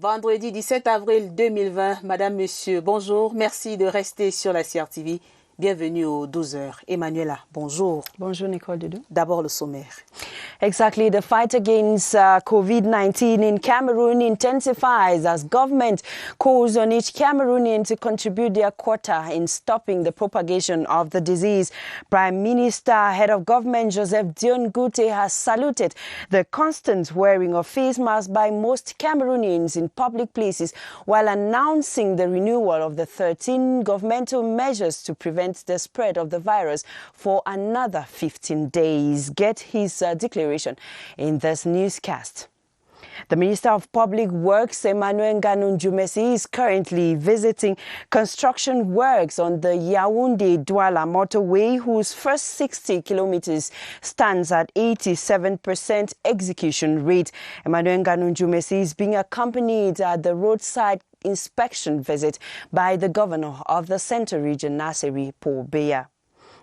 Vendredi 17 avril 2020, Madame, Monsieur, bonjour. Merci de rester sur la CRTV. Bienvenue aux 12h. Emmanuela, bonjour. Bonjour, Nicole Doudou. D'abord, le sommaire. Exactly. The fight against COVID-19 in Cameroon intensifies as government calls on each Cameroonian to contribute their quota in stopping the propagation of the disease. Prime Minister, Head of Government Joseph Dion Ngute has saluted the constant wearing of face masks by most Cameroonians in public places while announcing the renewal of the 13 governmental measures to prevent the spread of the virus for another 15 days. Get his declaration in this newscast. The Minister of Public Works, Emmanuel Ngannou-Djumesi, is currently visiting construction works on the Yaoundé-Douala motorway, whose first 60 kilometers stands at 87% execution rate. Emmanuel Ngannou-Djumesi is being accompanied at the roadside inspection visit by the Governor of the Central Region, Nasiri Paul Beya.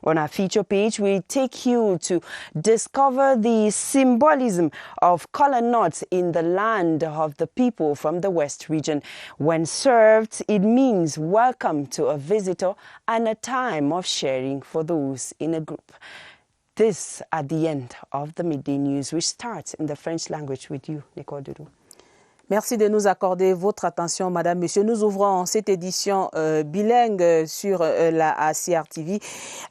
On our feature page, we take you to discover the symbolism of kola nuts in the land of the people from the West region. When served, it means welcome to a visitor and a time of sharing for those in a group. This at the end of the midday news, which starts in the French language with you, Nicole Doudou. Merci de nous accorder votre attention, Madame, Monsieur. Nous ouvrons cette édition bilingue sur la CRTV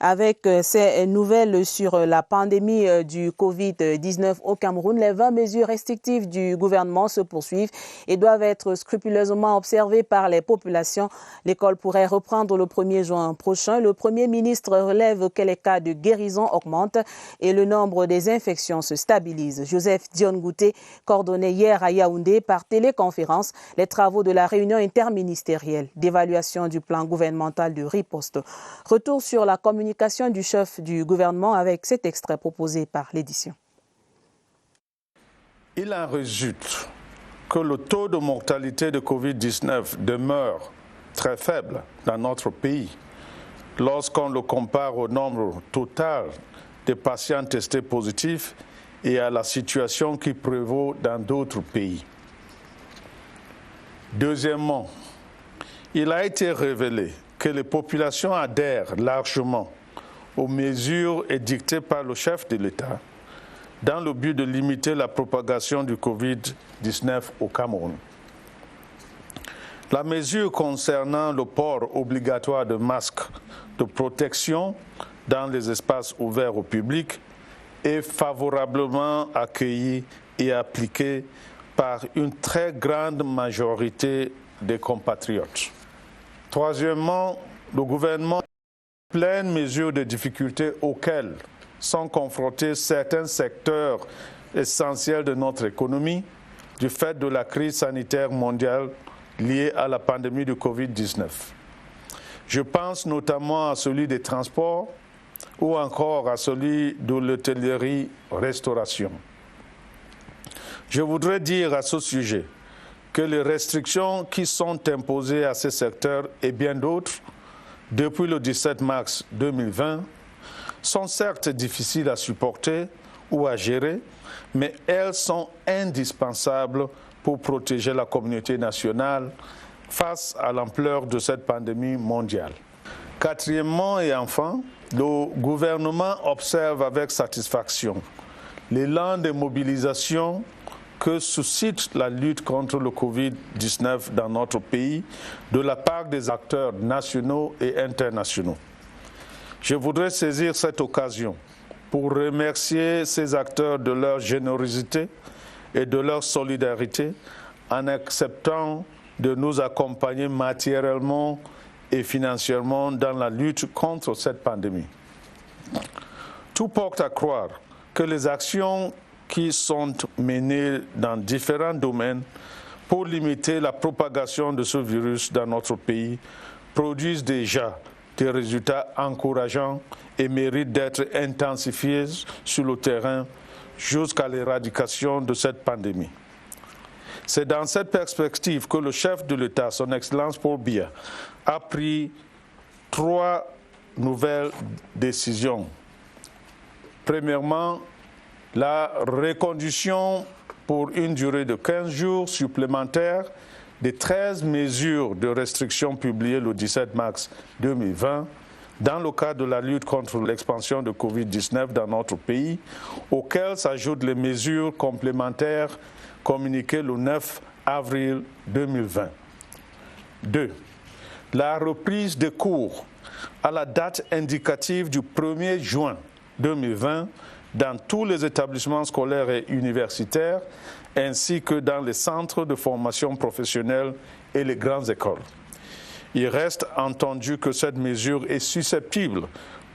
avec ces nouvelles sur la pandémie du Covid-19 au Cameroun. Les 20 mesures restrictives du gouvernement se poursuivent et doivent être scrupuleusement observées par les populations. L'école pourrait reprendre le 1er juin prochain. Le Premier ministre relève que les cas de guérison augmentent et le nombre des infections se stabilise. Joseph Dion Ngute coordonnait hier à Yaoundé par téléconférence les travaux de la réunion interministérielle d'évaluation du plan gouvernemental de riposte. Retour sur la communication du chef du gouvernement avec cet extrait proposé par l'édition. Il en résulte que le taux de mortalité de Covid-19 demeure très faible dans notre pays lorsqu'on le compare au nombre total de patients testés positifs et à la situation qui prévaut dans d'autres pays. Deuxièmement, il a été révélé que les populations adhèrent largement aux mesures édictées par le chef de l'État dans le but de limiter la propagation du Covid-19 au Cameroun. La mesure concernant le port obligatoire de masques de protection dans les espaces ouverts au public est favorablement accueillie et appliquée par une très grande majorité des compatriotes. Troisièmement, le gouvernement a pleine mesure des difficultés auxquelles sont confrontés certains secteurs essentiels de notre économie du fait de la crise sanitaire mondiale liée à la pandémie de Covid-19. Je pense notamment à celui des transports ou encore à celui de l'hôtellerie-restauration. Je voudrais dire à ce sujet que les restrictions qui sont imposées à ces secteurs et bien d'autres depuis le 17 mars 2020 sont certes difficiles à supporter ou à gérer, mais elles sont indispensables pour protéger la communauté nationale face à l'ampleur de cette pandémie mondiale. Quatrièmement et enfin, le gouvernement observe avec satisfaction l'élan de mobilisation que suscite la lutte contre le Covid-19 dans notre pays de la part des acteurs nationaux et internationaux. Je voudrais saisir cette occasion pour remercier ces acteurs de leur générosité et de leur solidarité en acceptant de nous accompagner matériellement et financièrement dans la lutte contre cette pandémie. Tout porte à croire que les actions qui sont menées dans différents domaines pour limiter la propagation de ce virus dans notre pays produisent déjà des résultats encourageants et méritent d'être intensifiés sur le terrain jusqu'à l'éradication de cette pandémie. C'est dans cette perspective que le chef de l'État, son Excellence Paul Biya, a pris 3 nouvelles décisions. Premièrement, la reconduction pour une durée de 15 jours supplémentaires des 13 mesures de restriction publiées le 17 mars 2020 dans le cadre de la lutte contre l'expansion de Covid-19 dans notre pays, auxquelles s'ajoutent les mesures complémentaires communiquées le 9 avril 2020. 2. La reprise des cours à la date indicative du 1er juin 2020 dans tous les établissements scolaires et universitaires, ainsi que dans les centres de formation professionnelle et les grandes écoles. Il reste entendu que cette mesure est susceptible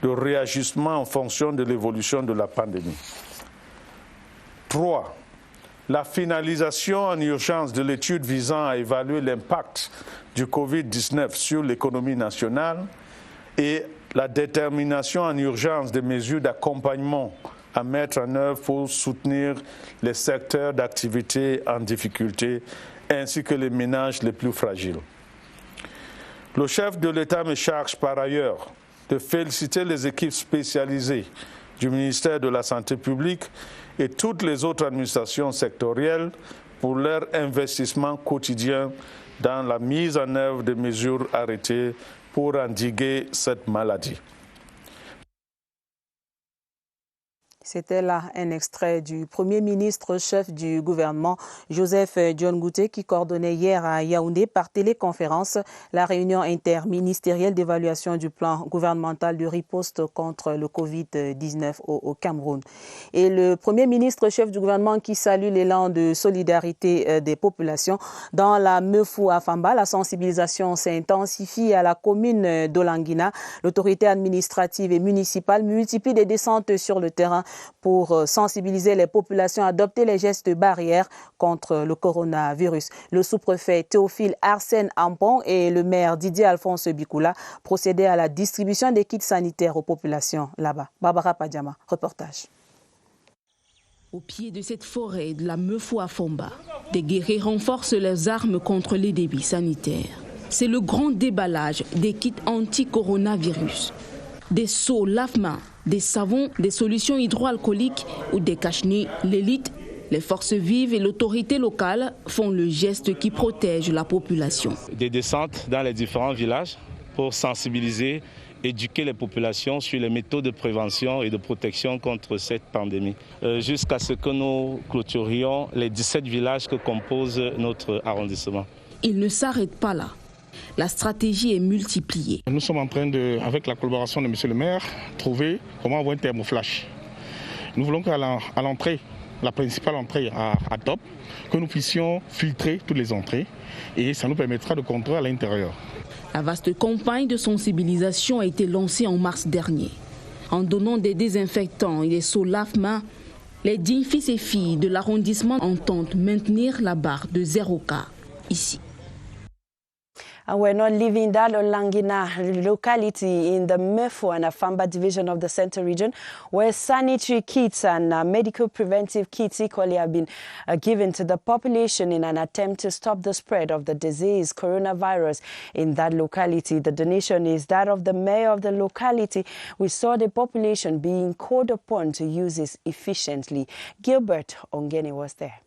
de réajustement en fonction de l'évolution de la pandémie. 3. La finalisation en urgence de l'étude visant à évaluer l'impact du Covid-19 sur l'économie nationale et la détermination en urgence des mesures d'accompagnement à mettre en œuvre pour soutenir les secteurs d'activité en difficulté ainsi que les ménages les plus fragiles. Le chef de l'État me charge par ailleurs de féliciter les équipes spécialisées du ministère de la Santé publique et toutes les autres administrations sectorielles pour leur investissement quotidien dans la mise en œuvre des mesures arrêtées pour endiguer cette maladie. C'était là un extrait du Premier ministre chef du gouvernement, Joseph John Ngouté, qui coordonnait hier à Yaoundé par téléconférence la réunion interministérielle d'évaluation du plan gouvernemental de riposte contre le Covid-19 au Cameroun. Et le Premier ministre chef du gouvernement qui salue l'élan de solidarité des populations dans la Meufou à Famba. La sensibilisation s'intensifie à la commune d'Olanguina. L'autorité administrative et municipale multiplie des descentes sur le terrain pour sensibiliser les populations à adopter les gestes barrières contre le coronavirus. Le sous-préfet Théophile Arsène Ampon et le maire Didier Alphonse Bikoula procédaient à la distribution des kits sanitaires aux populations là-bas. Barbara Padjama, reportage. Au pied de cette forêt de la Meufou à Famba, des guerriers renforcent leurs armes contre les débits sanitaires. C'est le grand déballage des kits anti-coronavirus. Des seaux lave-mains, des savons, des solutions hydroalcooliques ou des cache-nez, l'élite, les forces vives et l'autorité locale font le geste qui protège la population. Des descentes dans les différents villages pour sensibiliser, éduquer les populations sur les méthodes de prévention et de protection contre cette pandémie. Jusqu'à ce que nous clôturions les 17 villages que compose notre arrondissement. Il ne s'arrête pas là. La stratégie est multipliée. Nous sommes en train de, avec la collaboration de M. le maire, trouver comment avoir un thermoflash. Nous voulons qu'à l'entrée, la principale entrée à Top, que nous puissions filtrer toutes les entrées et ça nous permettra de contrôler à l'intérieur. La vaste campagne de sensibilisation a été lancée en mars dernier. En donnant des désinfectants et des seaux lave-mains, les dignes fils et filles de l'arrondissement entendent maintenir la barre de 0 cas ici. And we're not leaving that Olangina locality in the Meufou and Afamba division of the Central region, where sanitary kits and medical preventive kits equally have been given to the population in an attempt to stop the spread of the disease, coronavirus, in that locality. The donation is that of the mayor of the locality. We saw the population being called upon to use it efficiently. Gilbert Ongeni was there.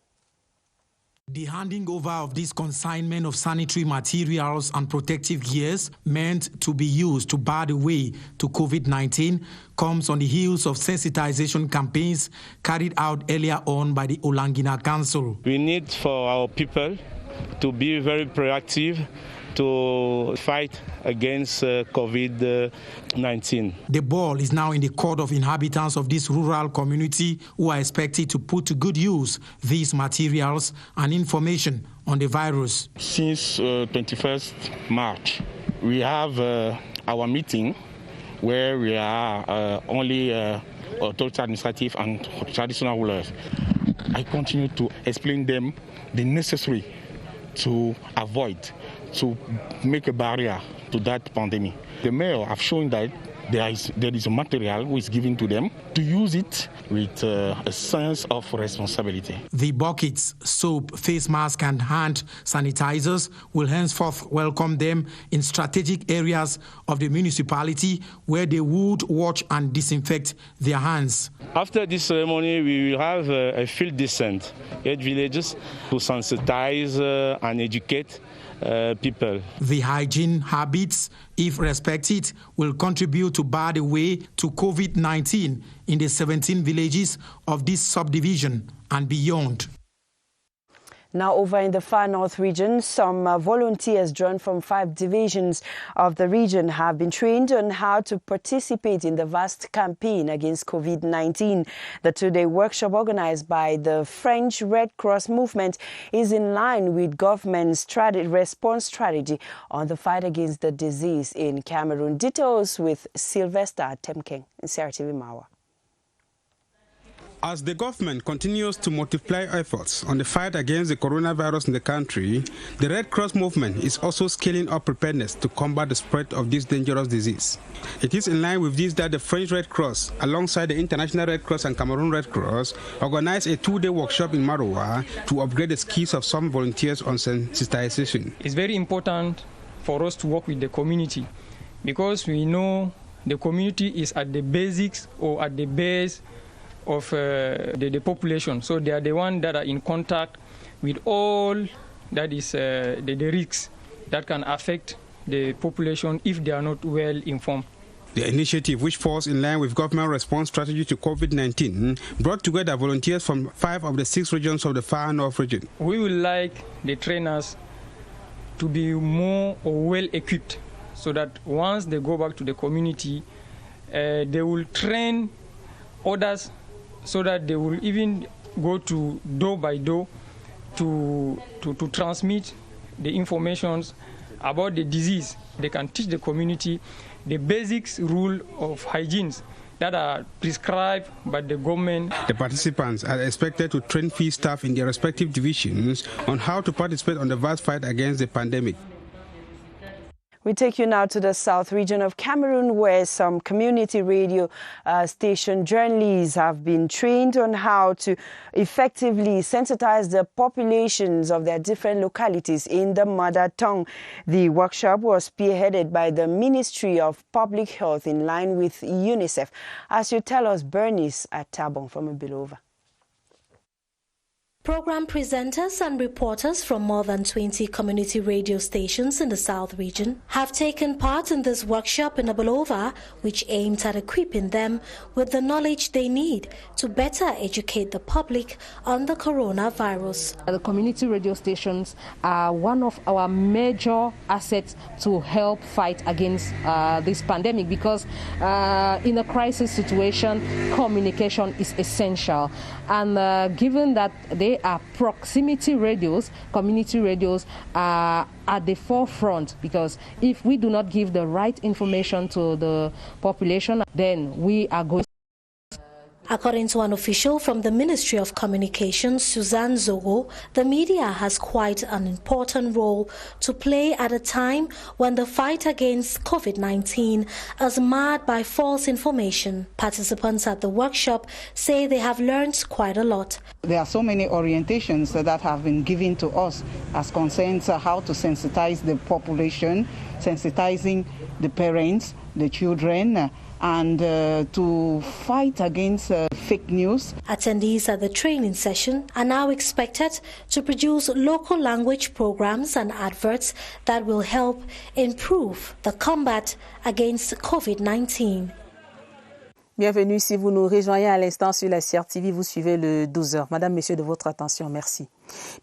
The handing over of this consignment of sanitary materials and protective gears meant to be used to bar the way to COVID-19 comes on the heels of sensitization campaigns carried out earlier on by the Olangina Council. We need for our people to be very proactive to fight against COVID-19. The ball is now in the court of inhabitants of this rural community who are expected to put to good use these materials and information on the virus. Since 21st March, we have our meeting where we are only authority administrative and traditional rulers. I continue to explain them the necessary to avoid, to make a barrier to that pandemic. The mayor have shown that there is a material which is given to them to use it with a sense of responsibility. The buckets, soap, face mask and hand sanitizers will henceforth welcome them in strategic areas of the municipality where they would wash and disinfect their hands. After this ceremony, we will have a field descent at villages to sensitize and educate people. The hygiene habits, if respected, will contribute to bar the way to COVID-19 in the 17 villages of this subdivision and beyond. Now over in the far north region, some volunteers drawn from 5 divisions of the region have been trained on how to participate in the vast campaign against COVID-19. The 2-day workshop organized by the French Red Cross movement is in line with government's response strategy on the fight against the disease in Cameroon. Details with Sylvester Temkeng in CRTV Mawa. As the government continues to multiply efforts on the fight against the coronavirus in the country, the Red Cross movement is also scaling up preparedness to combat the spread of this dangerous disease. It is in line with this that the French Red Cross, alongside the International Red Cross and Cameroon Red Cross, organized a 2-day workshop in Maroua to upgrade the skills of some volunteers on sensitization. It's very important for us to work with the community because we know the community is at the basics or at the base of the population. So they are the ones that are in contact with all that is the risks that can affect the population if they are not well informed. The initiative, which falls in line with government response strategy to COVID-19, brought together volunteers from 5 of the 6 regions of the far north region. We would like the trainers to be more or well equipped so that once they go back to the community, they will train others so that they will even go to door by door to transmit the information about the disease. They can teach the community the basics rule of hygiene that are prescribed by the government. The participants are expected to train field staff in their respective divisions on how to participate on the vast fight against the pandemic. We take you now to the south region of Cameroon, where some community radio station journalists have been trained on how to effectively sensitize the populations of their different localities in the mother tongue. The workshop was spearheaded by the Ministry of Public Health in line with UNICEF. As you tell us, Bernice Atabon from Bilova. Program presenters and reporters from more than 20 community radio stations in the South region have taken part in this workshop in Abalova, which aimed at equipping them with the knowledge they need to better educate the public on the coronavirus. The community radio stations are one of our major assets to help fight against this pandemic because in a crisis situation, communication is essential. And given that they are proximity radios, community radios are at the forefront, because if we do not give the right information to the population, then we are going. According to an official from the Ministry of Communications, Suzanne Zogo, the media has quite an important role to play at a time when the fight against COVID-19 is marred by false information. Participants at the workshop say they have learned quite a lot. There are so many orientations that have been given to us as concerns how to sensitize the population, sensitizing the parents, the children, and to fight against fake news. Attendees at the training session are now expected to produce local language programs and adverts that will help improve the combat against COVID-19. Bienvenue si vous nous rejoignez à l'instant sur la CRTV, vous suivez le 12h. Madame, Monsieur, de votre attention, merci.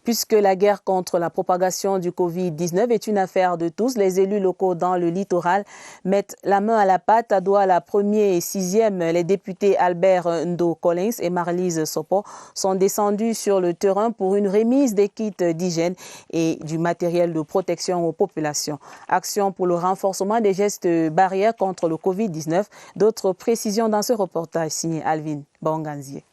Puisque la guerre contre la propagation du Covid-19 est une affaire de tous, les élus locaux dans le littoral mettent la main à la pâte. À Douala 1er et 6e, les députés Albert Ndo Collins et Marlise Sopo sont descendus sur le terrain pour une remise des kits d'hygiène et du matériel de protection aux populations. Action pour le renforcement des gestes barrières contre le Covid-19. D'autres précisions dans ce reportage signé Alvin Bonganzier.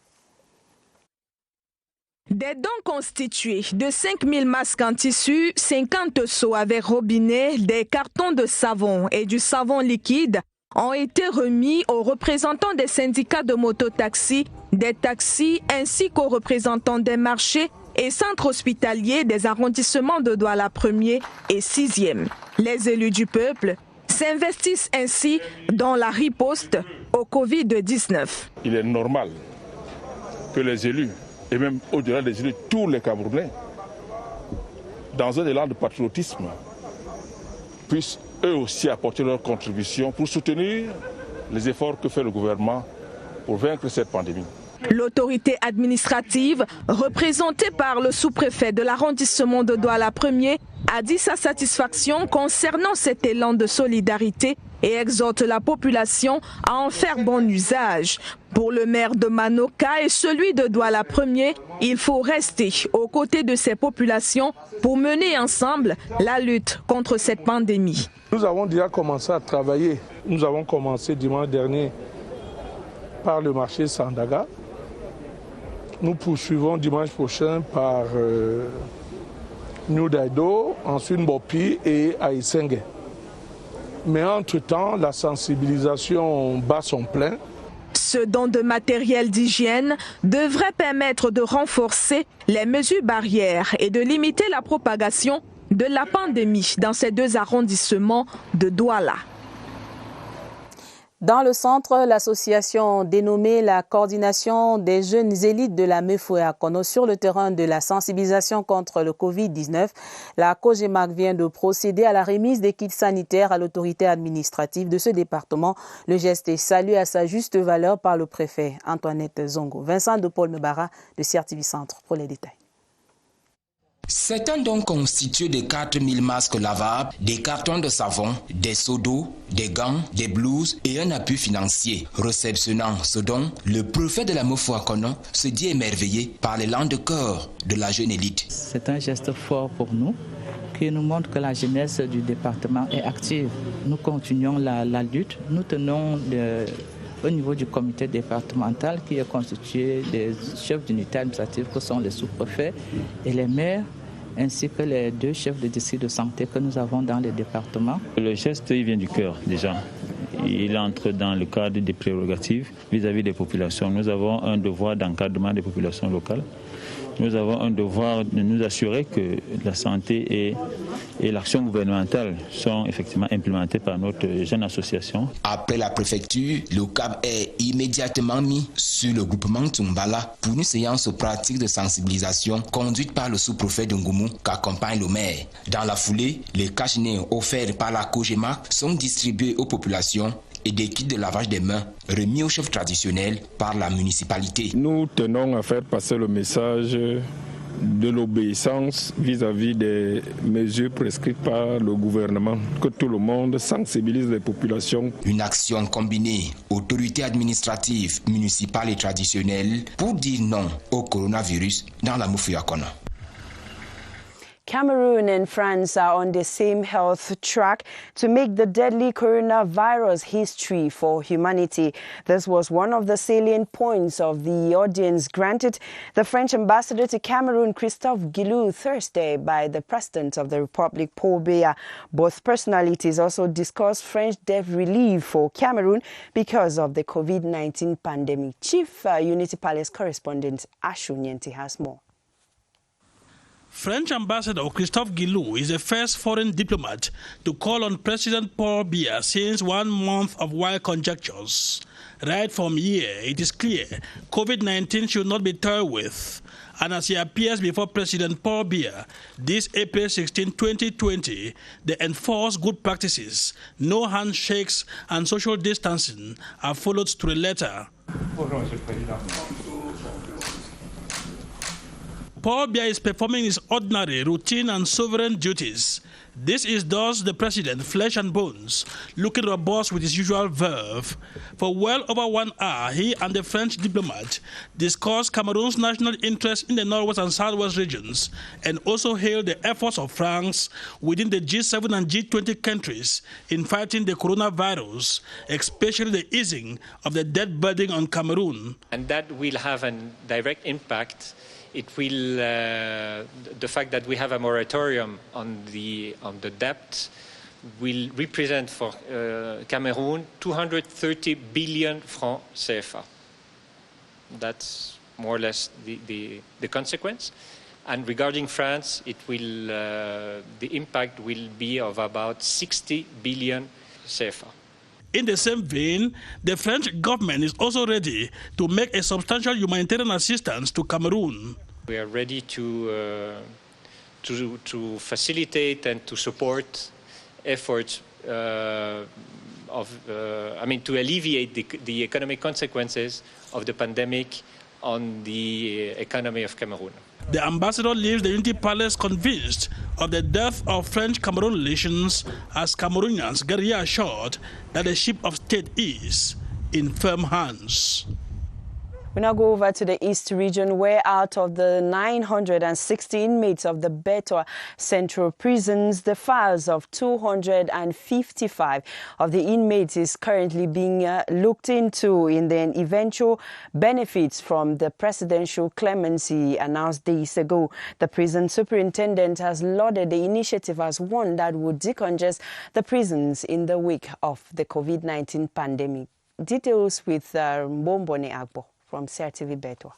Des dons constitués de 5000 masques en tissu, 50 seaux avec robinet, des cartons de savon et du savon liquide ont été remis aux représentants des syndicats de mototaxis, des taxis ainsi qu'aux représentants des marchés et centres hospitaliers des arrondissements de Douala 1er et 6e. Les élus du peuple s'investissent ainsi dans la riposte au Covid-19. Il est normal que les élus, et même au-delà des élus, tous les Camerounais, dans un élan de patriotisme, puissent eux aussi apporter leur contribution pour soutenir les efforts que fait le gouvernement pour vaincre cette pandémie. L'autorité administrative, représentée par le sous-préfet de l'arrondissement de Douala 1er, a dit sa satisfaction concernant cet élan de solidarité et exhorte la population à en faire bon usage. Pour le maire de Manoka et celui de Douala 1er, il faut rester aux côtés de ces populations pour mener ensemble la lutte contre cette pandémie. Nous avons déjà commencé à travailler. Nous avons commencé dimanche dernier par le marché Sandaga. Nous poursuivons dimanche prochain par New Daido, ensuite Mbopi et Aïsenge. Mais entre-temps, la sensibilisation bat son plein. Ce don de matériel d'hygiène devrait permettre de renforcer les mesures barrières et de limiter la propagation de la pandémie dans ces deux arrondissements de Douala. Dans le centre, l'association dénommée la Coordination des jeunes élites de la Mefoué à Kono sur le terrain de la sensibilisation contre le Covid-19. La COGEMAC vient de procéder à la remise des kits sanitaires à l'autorité administrative de ce département. Le geste est salué à sa juste valeur par le préfet Antoinette Zongo. Vincent de Paul Mebara de CRTV Centre pour les détails. C'est un don constitué de 4000 masques lavables, des cartons de savon, des seaux d'eau, des gants, des blouses et un appui financier. Réceptionnant ce don, le préfet de la Mefoué à Kono se dit émerveillé par l'élan de cœur de la jeune élite. C'est un geste fort pour nous qui nous montre que la jeunesse du département est active. Nous continuons la lutte. Nous tenons au niveau du comité départemental qui est constitué des chefs d'unité administrative que sont les sous-préfets et les maires, ainsi que les deux chefs de district de santé que nous avons dans les départements. Le geste, il vient du cœur déjà. Il entre dans le cadre des prérogatives vis-à-vis des populations. Nous avons un devoir d'encadrement des populations locales. Nous avons un devoir de nous assurer que la santé et l'action gouvernementale sont effectivement implémentées par notre jeune association. Après la préfecture, le cap est immédiatement mis sur le groupement Tumbala pour une séance pratique de sensibilisation conduite par le sous-préfet de Ngoumou qu'accompagne le maire. Dans la foulée, les cache-nez offerts par la COGEMAC sont distribués aux populations et des kits de lavage des mains remis aux chefs traditionnels par la municipalité. Nous tenons à faire passer le message de l'obéissance vis-à-vis des mesures prescrites par le gouvernement, que tout le monde sensibilise les populations. Une action combinée, autorités administratives, municipales et traditionnelles, pour dire non au coronavirus dans la Mefoué à Kono. Cameroon and France are on the same health track to make the deadly coronavirus history for humanity. This was one of the salient points of the audience granted the French ambassador to Cameroon, Christophe Guilou, Thursday by the President of the Republic, Paul Biya. Both personalities also discussed French debt relief for Cameroon because of the COVID-19 pandemic. Chief Unity Palace correspondent Ashu Nyenti has more. French Ambassador Christophe Guilou is the first foreign diplomat to call on President Paul Biya since 1 month of wild conjectures. Right from here, it is clear COVID-19 should not be toyed with. And as he appears before President Paul Biya this April 16, 2020, the enforced good practices, no handshakes and social distancing are followed to the letter. Paul Biya is performing his ordinary, routine and sovereign duties. This is thus the president, flesh and bones, looking robust with his usual verve. For well over 1 hour, he and the French diplomat discussed Cameroon's national interest in the Northwest and Southwest regions and also hailed the efforts of France within the G7 and G20 countries in fighting the coronavirus, especially the easing of the debt burden on Cameroon. And that will have a direct impact. It will, the fact that we have a moratorium on the debt will represent for Cameroon 230 billion francs CFA. That's more or less the consequence. And regarding France, it will, the impact will be of about 60 billion CFA. In the same vein, the French government is also ready to make a substantial humanitarian assistance to Cameroon. We are ready to facilitate and to support efforts to alleviate the economic consequences of the pandemic on the economy of Cameroon. The ambassador leaves the Unity Palace convinced of the depth of French-Cameroon relations as Cameroonians get reassured that the ship of state is in firm hands. We now go over to the East region, where out of the 960 inmates of the Beto Central Prisons, the files of 255 of the inmates is currently being looked into in the eventual benefits from the presidential clemency announced days ago. The prison superintendent has lauded the initiative as one that would decongest the prisons in the wake of the COVID-19 pandemic. Details with Mbombone Agbo from CRTV Beto.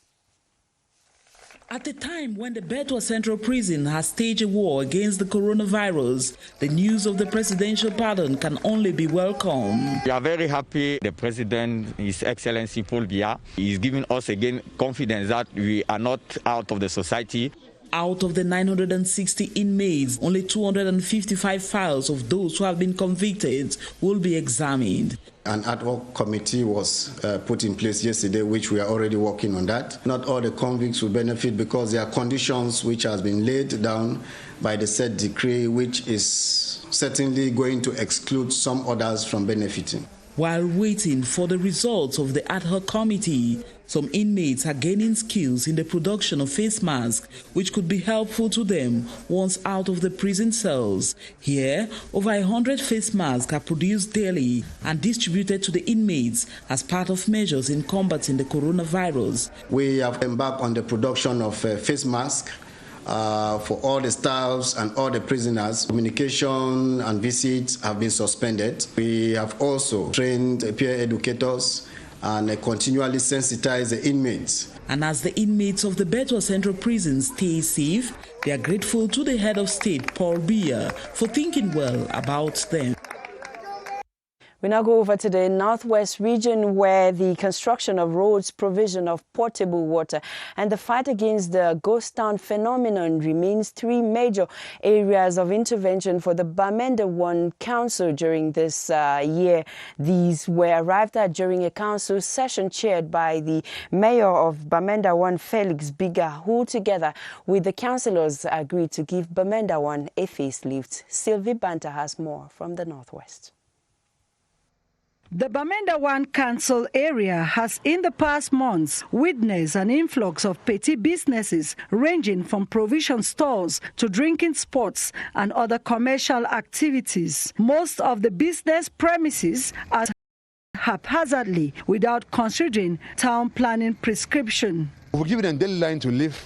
At a time when the Beto Central Prison has staged a war against the coronavirus, the news of the presidential pardon can only be welcome. We are very happy the President, His Excellency Paul Biya, is giving us again confidence that we are not out of the society. Out of the 960 inmates, only 255 files of those who have been convicted will be examined. An ad hoc committee was put in place yesterday, which we are already working on that. Not all the convicts will benefit because there are conditions which has been laid down by the said decree, which is certainly going to exclude some others from benefiting. While waiting for the results of the ad hoc committee, some inmates are gaining skills in the production of face masks, which could be helpful to them once out of the prison cells. Here, over 100 face masks are produced daily and distributed to the inmates as part of measures in combating the coronavirus. We have embarked on the production of face masks for all the staffs and all the prisoners. Communication and visits have been suspended. We have also trained peer educators and continually sensitize the inmates. And as the inmates of the Beto Central Prison stay safe, they are grateful to the head of state, Paul Biya, for thinking well about them. We now go over to the Northwest region, where the construction of roads, provision of potable water, and the fight against the ghost town phenomenon remains three major areas of intervention for the Bamenda One Council during this year. These were arrived at during a council session chaired by the mayor of Bamenda One, Felix Biga, who together with the councillors agreed to give Bamenda One a facelift. Sylvie Banta has more from the Northwest. The Bamenda One Council area has in the past months witnessed an influx of petty businesses ranging from provision stores to drinking spots and other commercial activities. Most of the business premises are haphazardly without considering town planning prescription. We're giving them deadline to leave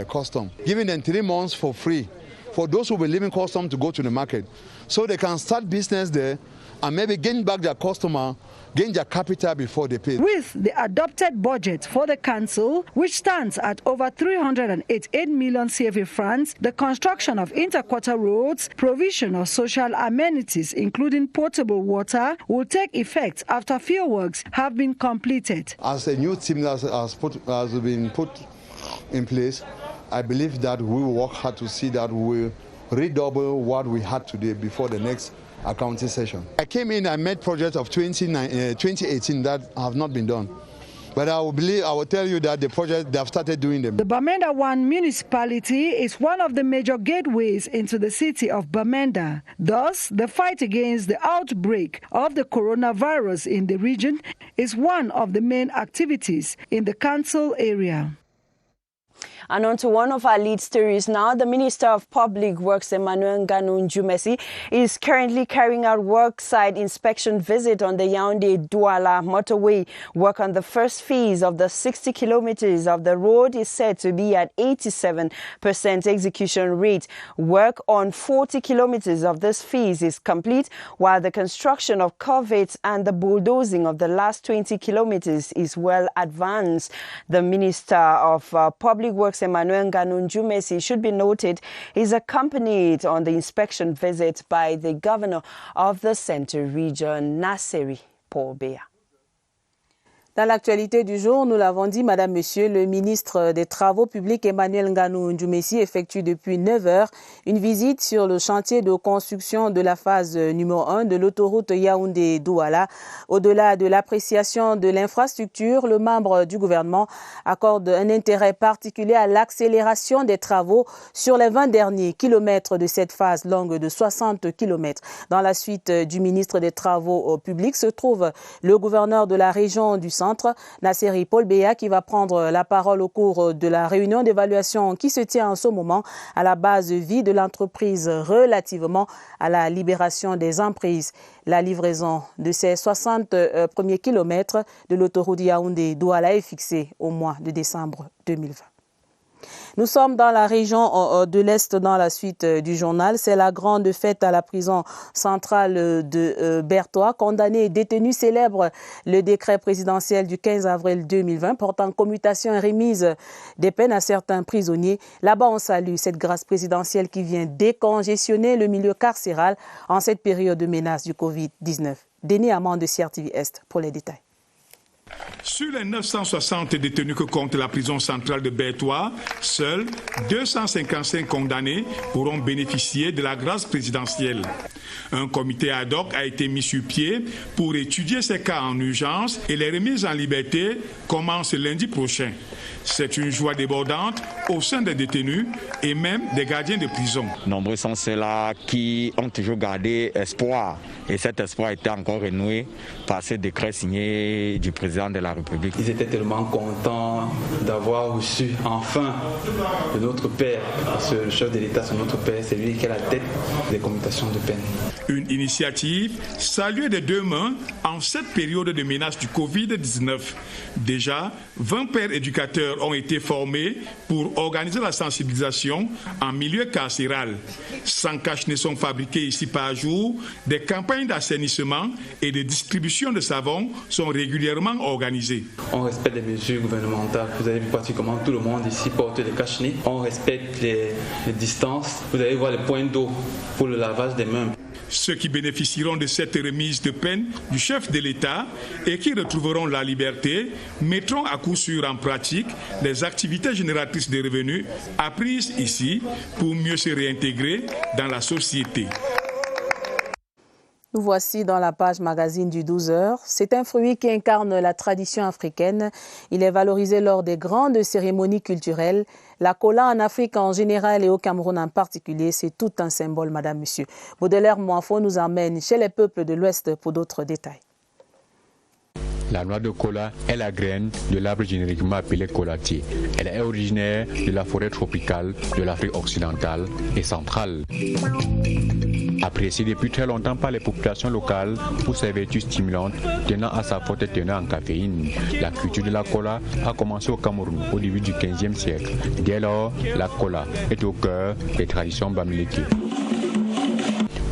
custom, giving them 3 months for free for those who will be leaving custom to go to the market, so they can start business there and maybe gain back their customer, gain their capital before they pay. With the adopted budget for the council, which stands at over 388 million CFA francs, the construction of interquarter roads, provision of social amenities, including potable water, will take effect after fieldworks have been completed. As a new team has been put in place, I believe that we will work hard to see that we will redouble what we had today before the next accounting session. I came in and made projects of 2018 that have not been done. But I will tell you that the project, they have started doing them. The Bamenda One municipality is one of the major gateways into the city of Bamenda. Thus, the fight against the outbreak of the coronavirus in the region is one of the main activities in the council area. And on to one of our lead stories now. The Minister of Public Works, Emmanuel Nganu Njumesi, is currently carrying out worksite inspection visit on the Yaoundé-Douala motorway. Work on the first phase of the 60 kilometers of the road is said to be at 87% execution rate. Work on 40 kilometers of this phase is complete, while the construction of culverts and the bulldozing of the last 20 kilometers is well advanced. The Minister of Public Works, Emmanuel Nganu Njumesi, should be noted, is accompanied on the inspection visit by the Governor of the Centre Region, Nasseri Paul Bea. Dans l'actualité du jour, nous l'avons dit, Madame, Monsieur, le ministre des Travaux publics Emmanuel Nganu Njumesi effectue depuis 9 heures une visite sur le chantier de construction de la phase numéro 1 de l'autoroute Yaoundé-Douala. Au-delà de l'appréciation de l'infrastructure, le membre du gouvernement accorde un intérêt particulier à l'accélération des travaux sur les 20 derniers kilomètres de cette phase longue de 60 kilomètres. Dans la suite du ministre des Travaux publics se trouve le gouverneur de la région du Centre, Nasseri Paul Bea, qui va prendre la parole au cours de la réunion d'évaluation qui se tient en ce moment à la base de vie de l'entreprise relativement à la libération des emprises. La livraison de ces 60 premiers kilomètres de l'autoroute Yaoundé-Douala est fixée au mois de décembre 2020. Nous sommes dans la région de l'Est dans la suite du journal. C'est la grande fête à la prison centrale de Bertoua. Condamnés et détenus célèbrent le décret présidentiel du 15 avril 2020 portant commutation et remise des peines à certains prisonniers. Là-bas, on salue cette grâce présidentielle qui vient décongestionner le milieu carcéral en cette période de menace du Covid-19. Denis Amand de CRTV Est pour les détails. Sur les 960 détenus que compte la prison centrale de Bertoua, seuls 255 condamnés pourront bénéficier de la grâce présidentielle. Un comité ad hoc a été mis sur pied pour étudier ces cas en urgence et les remises en liberté commencent lundi prochain. C'est une joie débordante au sein des détenus et même des gardiens de prison. Nombreux sont ceux-là qui ont toujours gardé espoir. Et cet espoir a été encore renoué par ce décret signé du président de la République. Ils étaient tellement contents d'avoir reçu enfin de notre père, parce que le chef de l'État, c'est notre père, c'est lui qui est la tête des commutations de peine. Une initiative saluée des deux mains en cette période de menace du Covid-19. Déjà, 20 pères éducateurs ont été formés pour organiser la sensibilisation en milieu carcéral. 100 cache-nez sont fabriqués ici par jour. Des campagnes d'assainissement et de distribution de savon sont régulièrement organisées. On respecte les mesures gouvernementales. Vous avez vu pratiquement tout le monde ici porte des cache-nez. On respecte les distances. Vous allez voir les points d'eau pour le lavage des mains. Ceux qui bénéficieront de cette remise de peine du chef de l'État et qui retrouveront la liberté mettront à coup sûr en pratique les activités génératrices de revenus apprises ici pour mieux se réintégrer dans la société. Nous voici dans la page magazine du 12h. C'est un fruit qui incarne la tradition africaine. Il est valorisé lors des grandes cérémonies culturelles. La cola en Afrique en général et au Cameroun en particulier, c'est tout un symbole, madame, monsieur. Baudelaire Moafo nous emmène chez les peuples de l'Ouest pour d'autres détails. La noix de cola est la graine de l'arbre génériquement appelé colatier. Elle est originaire de la forêt tropicale de l'Afrique occidentale et centrale. Appréciée depuis très longtemps par les populations locales pour ses vertus stimulantes tenant à sa forte teneur en caféine, la culture de la cola a commencé au Cameroun au début du XVe siècle. Dès lors, la cola est au cœur des traditions bamileke.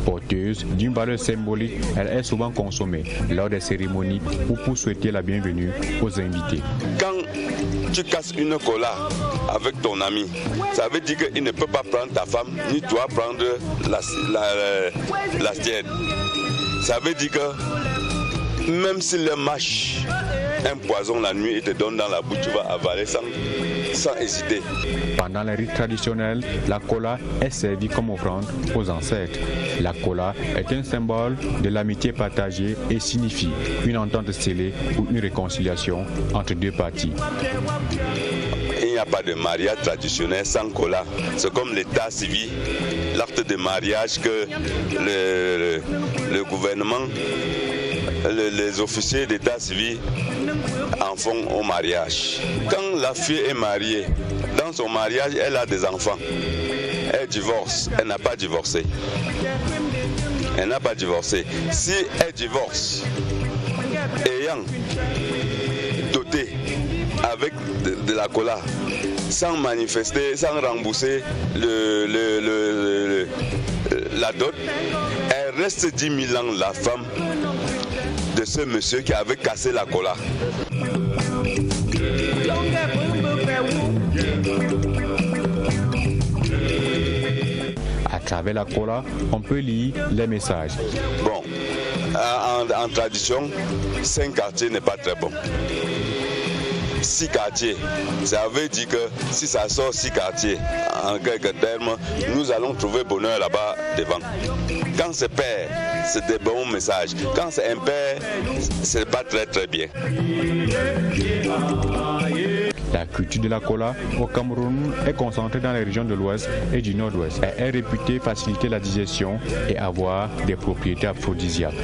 Porteuse d'une valeur symbolique, elle est souvent consommée lors des cérémonies ou pour souhaiter la bienvenue aux invités. Quand tu casses une cola avec ton ami, ça veut dire qu'il ne peut pas prendre ta femme, ni toi prendre la tienne. Ça veut dire que même s'il le mâche un poison la nuit et te donne dans la bouche, tu vas avaler sans hésiter. Pendant les rites traditionnels, la cola est servie comme offrande aux ancêtres. La cola est un symbole de l'amitié partagée et signifie une entente scellée ou une réconciliation entre deux parties. Il n'y a pas de mariage traditionnel sans cola. C'est comme l'état civil, l'acte de mariage que le gouvernement, les officiers d'état civil en font au mariage. Quand la fille est mariée, dans dans son mariage, elle a des enfants. Elle divorce, elle n'a pas divorcé. Elle n'a pas divorcé. Si elle divorce, ayant doté avec de la cola, sans manifester, sans rembourser la dot, elle reste 10 000 ans la femme de ce monsieur qui avait cassé la cola. À travers la cola, on peut lire les messages. Bon, en tradition, 5 quartiers n'est pas très bon. 6 quartiers, ça veut dire que si ça sort 6 quartiers, en quelques termes, nous allons trouver bonheur là-bas devant. Quand c'est pair, c'est des bons messages. Quand c'est impair, c'est pas très très bien. La culture de la cola au Cameroun est concentrée dans les régions de l'Ouest et du Nord-Ouest. Elle est réputée faciliter la digestion et avoir des propriétés aphrodisiaques.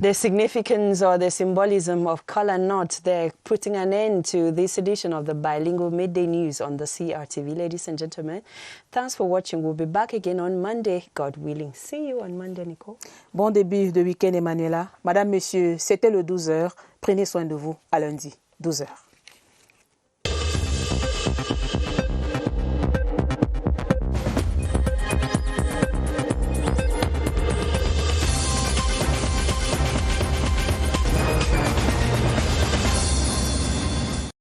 The significance or the symbolism of Kola Nut, they're putting an end to this edition of the Bilingual Midday News on the CRTV. Ladies and gentlemen, thanks for watching. We'll be back again on Monday, God willing. See you on Monday, Nicole. Bon début de week-end, Emmanuela. Madame, Monsieur, c'était le 12h. Prenez soin de vous. À lundi, 12h.